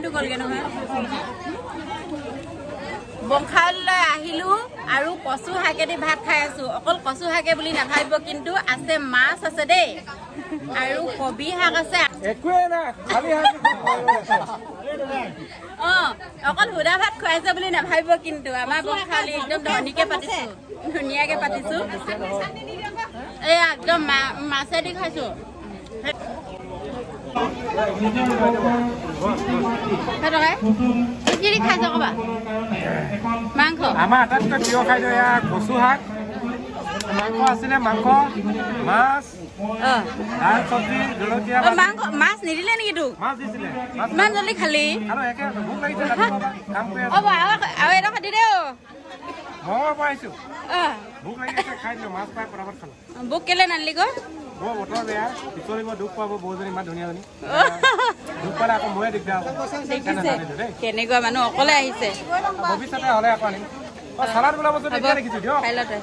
সময়টো গ'লগে নহয় বংশাললৈ আহিলো আৰু কচু শাকেদি ভাত খাই আছো অকল কচু শাকে বুলি নাভাবিব কিন্তু আছে মাছ আছে দেই আৰু কবি শাক আছে একোৱে না খালি শাক অকল সুদা ভাত খুৱাইছে বুলি নাভাবিব কিন্তু আমাৰ বংশালী একদম ধুনীয়াকে পাতিছো এয়া একদম মাছেদি খাইছো কি খাইছ কবা মাংস আমাৰ আটাইতকৈ প্ৰিয় খাদ্য এয়া কচু শাক মাংস আছিলে মাংস মাছ দাল চব্জি জলকীয়া মাছ নিদিলে নেকি তোক মাছ দিছিলে ইমান জলদি খালি আৰু একে ভোক লাগিছে কাম কৰি আৰু এটা খাতি দে মই পাইছো ভোক লাগিছে খাই দিলো মাছ পাই পৰাপত খালো বুক কেলে নানিলি গৈ বৰ বতৰ বেয়া পিছলি মই দুখ পাব বৌজনী ইমান ধুনীয়াজনী দুখ পালে আকৌ ময়ে দিগদাৰ হ'ব কেনেকুৱা মানুহ অকলে আহিছে ভৱিষ্যতে হ'লে আকৌ আনিম চালাড বোলা বস্তু এতিয়া দেখিছো দিয়ক খাই লতে